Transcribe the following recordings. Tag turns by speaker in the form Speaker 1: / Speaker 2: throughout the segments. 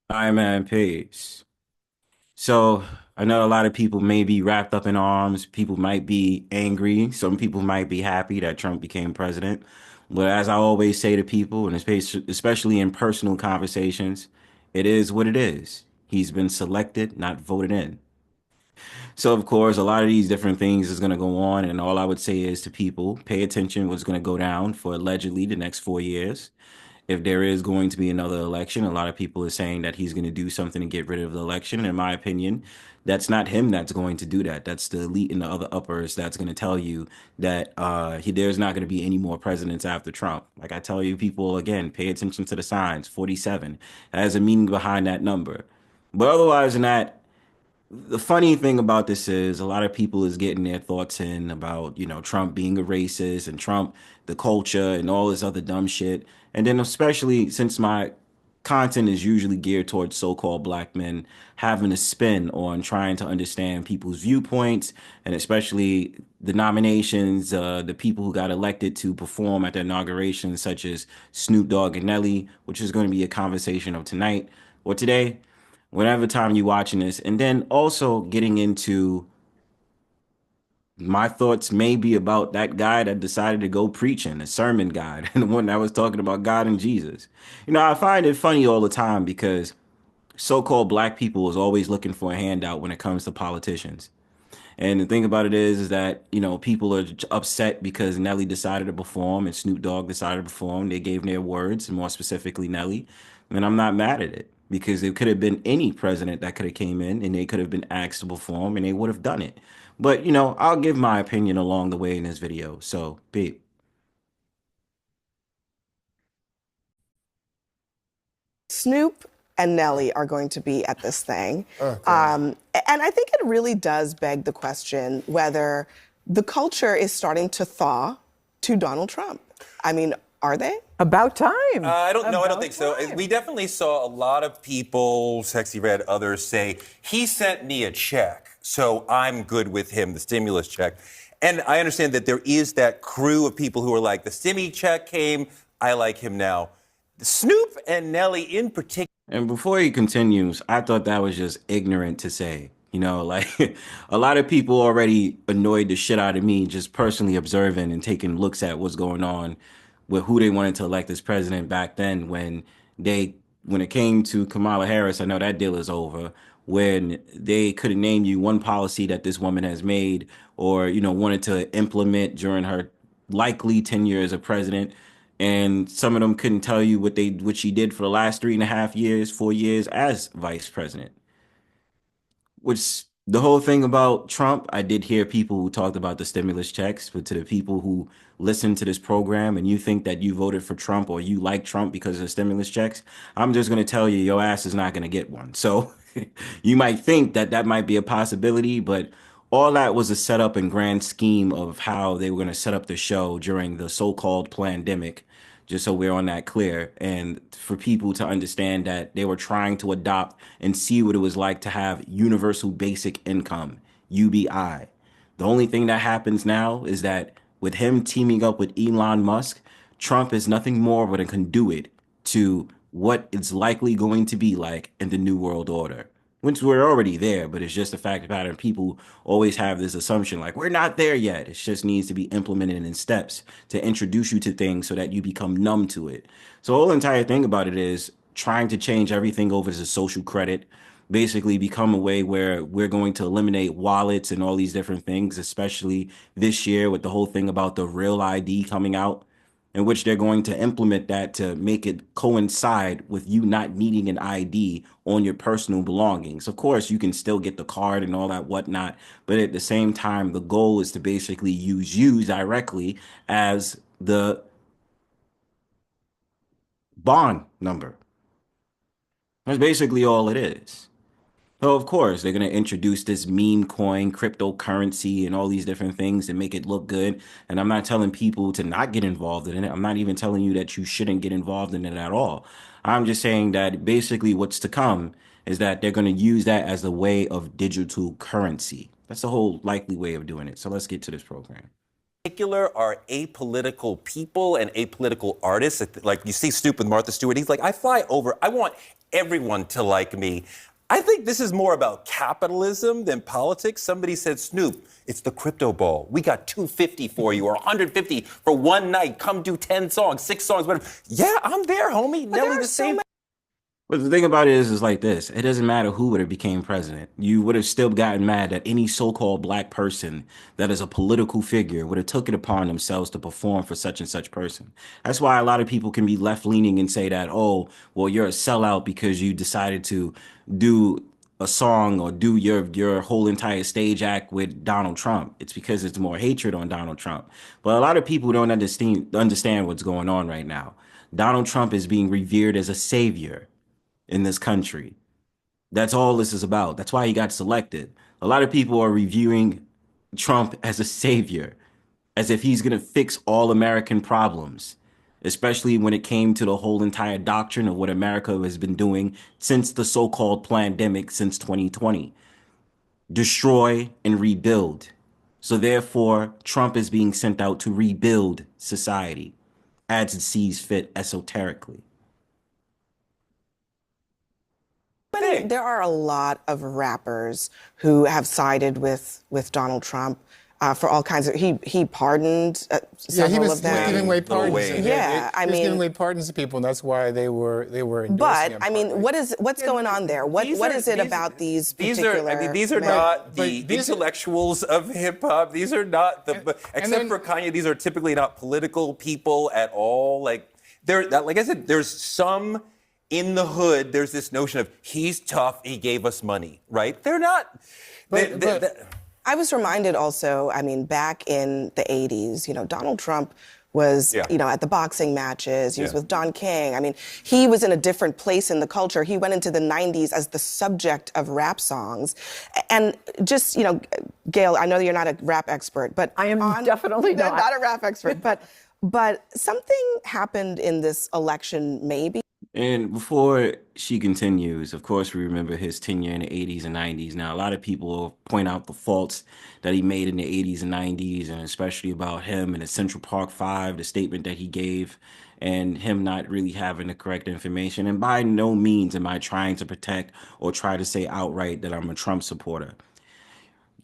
Speaker 1: Hi, man, peace. So I know a lot of people may be wrapped up in arms. People might be angry. Some people might be happy that Trump became president. But as I always say to people, and especially in personal conversations, it is what it is. He's been selected, not voted in. So of course, a lot of these different things is going to go on, and all I would say is to people, pay attention what's going to go down for allegedly the next 4 years. If there is going to be another election, a lot of people are saying that he's going to do something to get rid of the election. In my opinion, that's not him that's going to do that. That's the elite and the other uppers that's going to tell you that there's not going to be any more presidents after Trump. Like I tell you, people, again, pay attention to the signs. 47 has a meaning behind that number. But otherwise than that, the funny thing about this is a lot of people is getting their thoughts in about, Trump being a racist and Trump, the culture and all this other dumb shit. And then especially since my content is usually geared towards so-called black men, having a spin on trying to understand people's viewpoints and especially the nominations, the people who got elected to perform at the inauguration, such as Snoop Dogg and Nelly, which is going to be a conversation of tonight or today whenever time you're watching this, and then also getting into my thoughts maybe about that guy that decided to go preaching, a sermon guy, and the one that was talking about God and Jesus. I find it funny all the time because so-called black people is always looking for a handout when it comes to politicians. And the thing about it is that, people are upset because Nelly decided to perform and Snoop Dogg decided to perform. They gave their words, and more specifically Nelly. And I'm not mad at it because it could have been any president that could have came in and they could have been asked to perform and they would have done it. But, I'll give my opinion along the way in this video. So, Pete.
Speaker 2: Snoop and Nelly are going to be at this thing.
Speaker 3: Oh, God.
Speaker 2: And I think it really does beg the question whether the culture is starting to thaw to Donald Trump. I mean, are they?
Speaker 4: About time.
Speaker 3: I don't know. I don't
Speaker 4: About
Speaker 3: think so.
Speaker 4: time.
Speaker 3: We definitely saw a lot of people, Sexy Red, others say, he sent me a check, so I'm good with him, the stimulus check. And I understand that there is that crew of people who are like, the stimmy check came, I like him now. Snoop and Nelly in particular.
Speaker 1: And before he continues, I thought that was just ignorant to say. Like a lot of people already annoyed the shit out of me just personally observing and taking looks at what's going on with who they wanted to elect as president back then when it came to Kamala Harris. I know that deal is over. When they couldn't name you one policy that this woman has made or, wanted to implement during her likely 10 years as president, and some of them couldn't tell you what she did for the last 3.5 years, 4 years as vice president. Which the whole thing about Trump, I did hear people who talked about the stimulus checks, but to the people who listen to this program and you think that you voted for Trump or you like Trump because of the stimulus checks, I'm just going to tell you your ass is not going to get one. So you might think that that might be a possibility, but all that was a setup and grand scheme of how they were going to set up the show during the so-called pandemic, just so we're on that clear. And for people to understand that they were trying to adopt and see what it was like to have universal basic income, UBI. The only thing that happens now is that with him teaming up with Elon Musk, Trump is nothing more but a conduit to what it's likely going to be like in the New World Order. Which we're already there, but it's just a fact of matter. People always have this assumption like we're not there yet. It just needs to be implemented in steps to introduce you to things so that you become numb to it. So the whole entire thing about it is trying to change everything over to social credit, basically become a way where we're going to eliminate wallets and all these different things, especially this year with the whole thing about the real ID coming out, in which they're going to implement that to make it coincide with you not needing an ID on your personal belongings. Of course, you can still get the card and all that whatnot, but at the same time, the goal is to basically use you directly as the bond number. That's basically all it is. So of course, they're going to introduce this meme coin, cryptocurrency, and all these different things to make it look good. And I'm not telling people to not get involved in it. I'm not even telling you that you shouldn't get involved in it at all. I'm just saying that basically what's to come is that they're going to use that as a way of digital currency. That's the whole likely way of doing it. So let's get to this program.
Speaker 3: particular are apolitical people and apolitical artists. Like you see Snoop with Martha Stewart, he's like, I fly over, I want everyone to like me. I think this is more about capitalism than politics. Somebody said, Snoop, it's the crypto ball. We got 250 for you or 150 for one night. Come do 10 songs, 6 songs, whatever. Yeah, I'm there, homie.
Speaker 2: But
Speaker 3: Nelly
Speaker 2: there are
Speaker 3: the
Speaker 2: so
Speaker 3: same.
Speaker 1: But the thing about it is like this. It doesn't matter who would have became president. You would have still gotten mad that any so-called black person that is a political figure would have took it upon themselves to perform for such and such person. That's why a lot of people can be left-leaning and say that, oh, well, you're a sellout because you decided to do a song or do your whole entire stage act with Donald Trump. It's because it's more hatred on Donald Trump. But a lot of people don't understand what's going on right now. Donald Trump is being revered as a savior in this country. That's all this is about. That's why he got selected. A lot of people are reviewing Trump as a savior, as if he's going to fix all American problems, especially when it came to the whole entire doctrine of what America has been doing since the so-called pandemic since 2020. Destroy and rebuild. So therefore, Trump is being sent out to rebuild society as it sees fit esoterically.
Speaker 2: There are a lot of rappers who have sided with Donald Trump for all kinds of. He pardoned several of them.
Speaker 4: Giving away pardons.
Speaker 2: Yeah, I
Speaker 4: he was
Speaker 2: mean,
Speaker 4: giving away pardons to people, and that's why they were endorsing
Speaker 2: but
Speaker 4: him.
Speaker 2: I mean, what's going on there? What is it about these particular?
Speaker 3: These are not the intellectuals of hip hop. These are not except for Kanye. These are typically not political people at all. Like like I said, there's some. In the hood, there's this notion of he's tough, he gave us money, right? They're not.
Speaker 2: I was reminded also, I mean, back in the 80s, Donald Trump was, at the boxing matches. He was with Don King. I mean, he was in a different place in the culture. He went into the 90s as the subject of rap songs. And just, Gail, I know you're not a rap expert, but
Speaker 5: I am definitely
Speaker 2: not a rap expert, but something happened in this election, maybe.
Speaker 1: And before she continues, of course, we remember his tenure in the 80s and 90s. Now, a lot of people point out the faults that he made in the 80s and 90s, and especially about him and the Central Park Five, the statement that he gave, and him not really having the correct information. And by no means am I trying to protect or try to say outright that I'm a Trump supporter.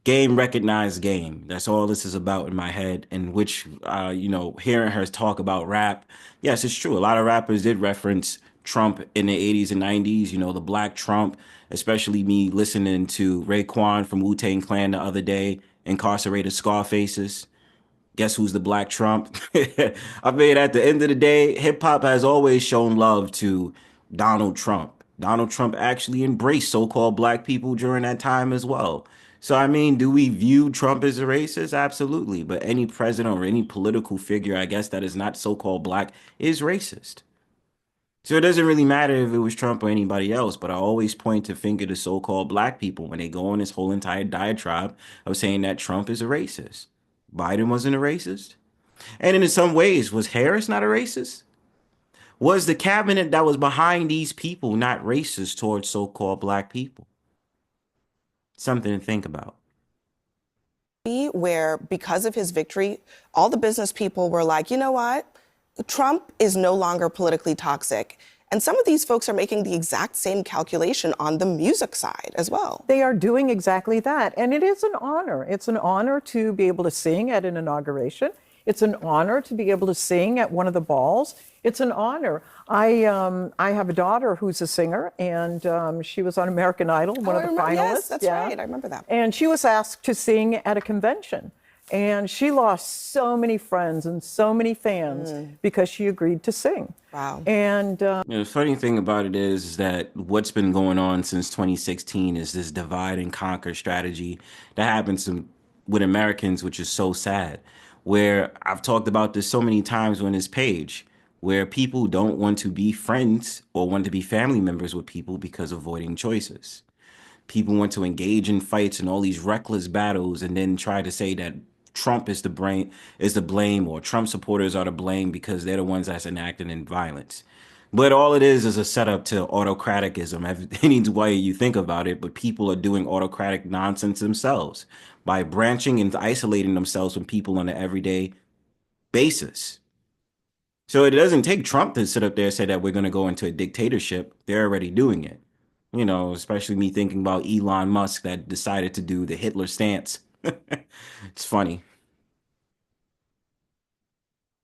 Speaker 1: Game recognized game. That's all this is about in my head. In which, hearing her talk about rap, yes, it's true. A lot of rappers did reference Trump in the 80s and 90s, the black Trump, especially me listening to Raekwon from Wu-Tang Clan the other day, incarcerated Scarfaces. Guess who's the black Trump? I mean, at the end of the day, hip hop has always shown love to Donald Trump. Donald Trump actually embraced so-called black people during that time as well. So, I mean, do we view Trump as a racist? Absolutely. But any president or any political figure, I guess, that is not so-called black is racist. So it doesn't really matter if it was Trump or anybody else, but I always point to finger to so-called black people when they go on this whole entire diatribe of saying that Trump is a racist. Biden wasn't a racist. And in some ways, was Harris not a racist? Was the cabinet that was behind these people not racist towards so-called black people? Something to think about.
Speaker 2: Where, because of his victory, all the business people were like, you know what? Trump is no longer politically toxic. And some of these folks are making the exact same calculation on the music side as well.
Speaker 5: They are doing exactly that. And it is an honor. It's an honor to be able to sing at an inauguration. It's an honor to be able to sing at one of the balls. It's an honor. I have a daughter who's a singer, and she was on American Idol, one of the finalists.
Speaker 2: Yes, that's right. I remember that.
Speaker 5: And she was asked to sing at a convention. And she lost so many friends and so many fans because she agreed to sing.
Speaker 2: Wow.
Speaker 5: And
Speaker 1: the funny thing about it is that what's been going on since 2016 is this divide and conquer strategy that happens with Americans, which is so sad. Where I've talked about this so many times on this page, where people don't want to be friends or want to be family members with people because of avoiding choices. People want to engage in fights and all these reckless battles and then try to say that Trump is the blame, or Trump supporters are to blame because they're the ones that's enacting in violence. But all it is a setup to autocraticism, any way you think about it. But people are doing autocratic nonsense themselves by branching and isolating themselves from people on an everyday basis. So it doesn't take Trump to sit up there and say that we're going to go into a dictatorship. They're already doing it. You know, especially me thinking about Elon Musk that decided to do the Hitler stance. It's funny.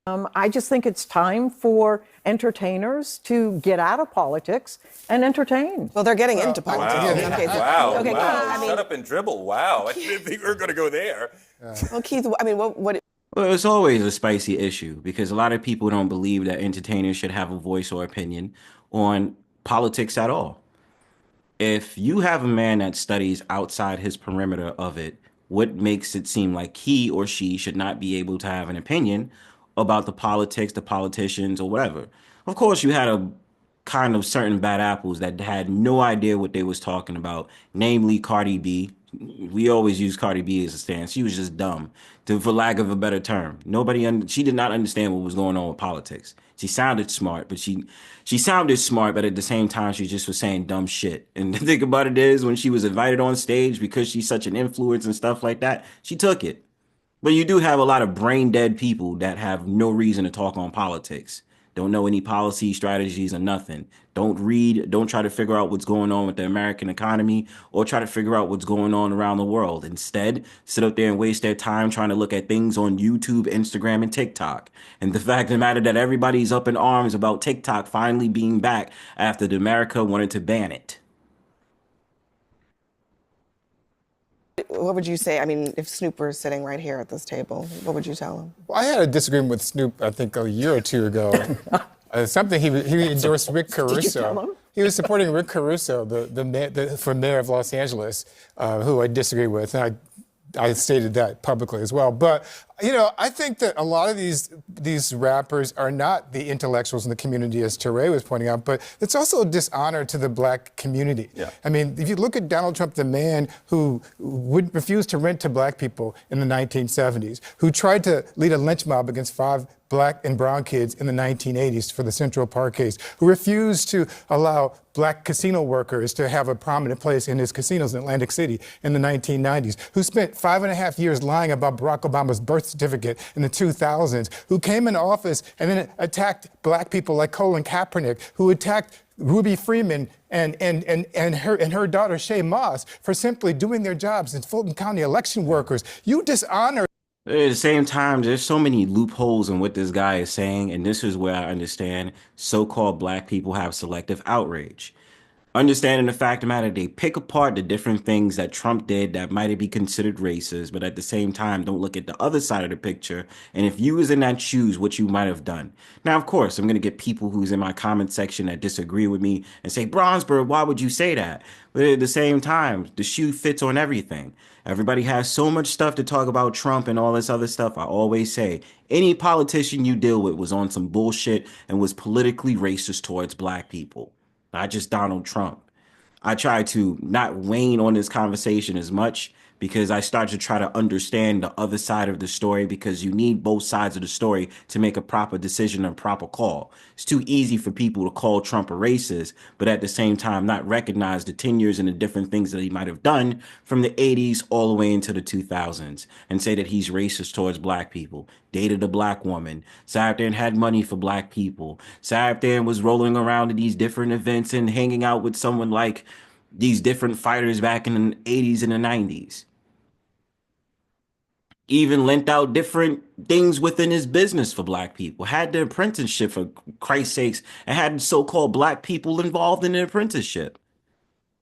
Speaker 5: I just think it's time for entertainers to get out of politics and entertain.
Speaker 2: Well, they're getting into politics
Speaker 3: Wow.
Speaker 2: in some cases.
Speaker 3: Wow.
Speaker 2: Okay,
Speaker 3: Wow.
Speaker 2: Keith, I mean,
Speaker 3: Shut up and dribble. Wow. I didn't think we were going to go there.
Speaker 2: well, Keith, I mean, what
Speaker 1: Well, it's always a spicy issue because a lot of people don't believe that entertainers should have a voice or opinion on politics at all. If you have a man that studies outside his perimeter of it, what makes it seem like he or she should not be able to have an opinion about the politics, the politicians, or whatever? Of course, you had a kind of certain bad apples that had no idea what they was talking about, namely Cardi B. We always use Cardi B as a stance. She was just dumb, for lack of a better term. She did not understand what was going on with politics. She sounded smart, but she sounded smart, but at the same time, she just was saying dumb shit. And the thing about it is, when she was invited on stage because she's such an influence and stuff like that, she took it. But you do have a lot of brain dead people that have no reason to talk on politics. Don't know any policy strategies or nothing. Don't read, don't try to figure out what's going on with the American economy or try to figure out what's going on around the world. Instead, sit up there and waste their time trying to look at things on YouTube, Instagram, and TikTok. And the fact of the matter that everybody's up in arms about TikTok finally being back after America wanted to ban it.
Speaker 2: would you say? I mean, if Snoop were sitting right here at this table, what would you tell him?
Speaker 4: Well, I had a disagreement with Snoop, I think, a year or two ago. Something he endorsed Rick Caruso.
Speaker 5: Did you tell him?
Speaker 4: He was supporting Rick Caruso, for mayor of Los Angeles, who I disagree with. And I stated that publicly as well. But, you know, I think that a lot of these rappers are not the intellectuals in the community, as Teray was pointing out, but it's also a dishonor to the black community.
Speaker 3: Yeah.
Speaker 4: I mean, if you look at Donald Trump, the man who would refuse to rent to black people in the 1970s, who tried to lead a lynch mob against 5 black and brown kids in the 1980s for the Central Park case, who refused to allow black casino workers to have a prominent place in his casinos in Atlantic City in the 1990s, who spent 5.5 years lying about Barack Obama's birth certificate in the 2000s, who came into office and then attacked black people like Colin Kaepernick, who attacked Ruby Freeman and her daughter Shay Moss for simply doing their jobs as Fulton County election workers. You dishonor.
Speaker 1: At the same time, there's so many loopholes in what this guy is saying, and this is where I understand so-called black people have selective outrage. Understanding the fact of the matter, they pick apart the different things that Trump did that might be considered racist, but at the same time, don't look at the other side of the picture. And if you was in that shoes, what you might have done. Now, of course, I'm going to get people who's in my comment section that disagree with me and say, Bronzebird, why would you say that? But at the same time, the shoe fits on everything. Everybody has so much stuff to talk about Trump and all this other stuff. I always say, any politician you deal with was on some bullshit and was politically racist towards black people. Not just Donald Trump. I try to not wane on this conversation as much because I start to try to understand the other side of the story, because you need both sides of the story to make a proper decision and proper call. It's too easy for people to call Trump a racist, but at the same time not recognize the 10 years and the different things that he might have done from the 80s all the way into the 2000s and say that he's racist towards black people. Dated a black woman, sat there and had money for black people, sat there and was rolling around to these different events and hanging out with someone like these different fighters back in the 80s and the 90s. Even lent out different things within his business for black people, had the apprenticeship for Christ's sakes, and had so-called black people involved in the apprenticeship.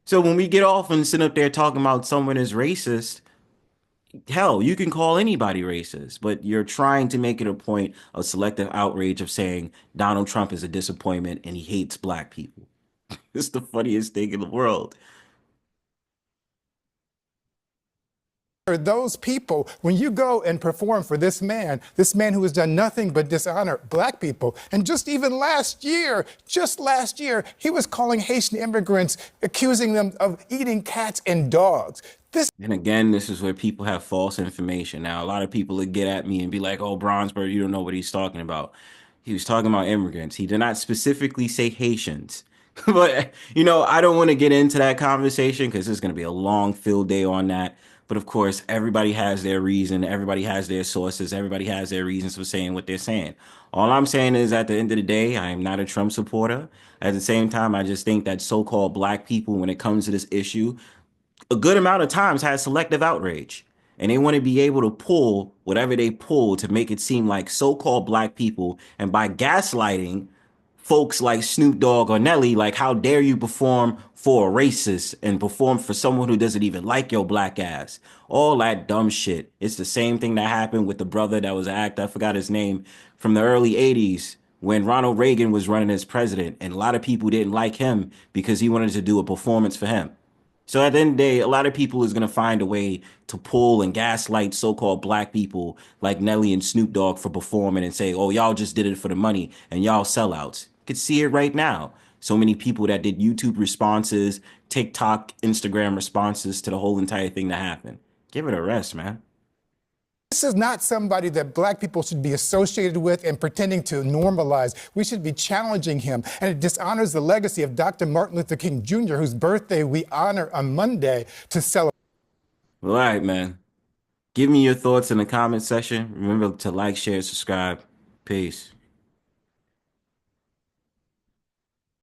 Speaker 1: So when we get off and sit up there talking about someone is racist, hell, you can call anybody racist, but you're trying to make it a point of selective outrage of saying Donald Trump is a disappointment and he hates black people. It's the funniest thing in the world.
Speaker 4: Those people, when you go and perform for this man who has done nothing but dishonor black people, and just last year, he was calling Haitian immigrants, accusing them of eating cats and dogs.
Speaker 1: And again, this is where people have false information. Now, a lot of people would get at me and be like, oh, Bronzebird, you don't know what he's talking about. He was talking about immigrants. He did not specifically say Haitians. But, you know, I don't want to get into that conversation because it's going to be a long field day on that. But of course, everybody has their reason, everybody has their sources, everybody has their reasons for saying what they're saying. All I'm saying is at the end of the day, I am not a Trump supporter. At the same time, I just think that so-called black people, when it comes to this issue, a good amount of times has selective outrage. And they want to be able to pull whatever they pull to make it seem like so-called black people, and by gaslighting folks like Snoop Dogg or Nelly, like, how dare you perform for a racist and perform for someone who doesn't even like your black ass? All that dumb shit. It's the same thing that happened with the brother that was an actor, I forgot his name, from the early 80s when Ronald Reagan was running as president. And a lot of people didn't like him because he wanted to do a performance for him. So at the end of the day, a lot of people is gonna find a way to pull and gaslight so-called black people like Nelly and Snoop Dogg for performing and say, "Oh, y'all just did it for the money and y'all sellouts." You could see it right now. So many people that did YouTube responses, TikTok, Instagram responses to the whole entire thing that happened. Give it a rest, man.
Speaker 4: This is not somebody that black people should be associated with and pretending to normalize. We should be challenging him. And it dishonors the legacy of Dr. Martin Luther King Jr., whose birthday we honor on Monday to celebrate.
Speaker 1: All right, man. Give me your thoughts in the comment section. Remember to like, share, subscribe. Peace.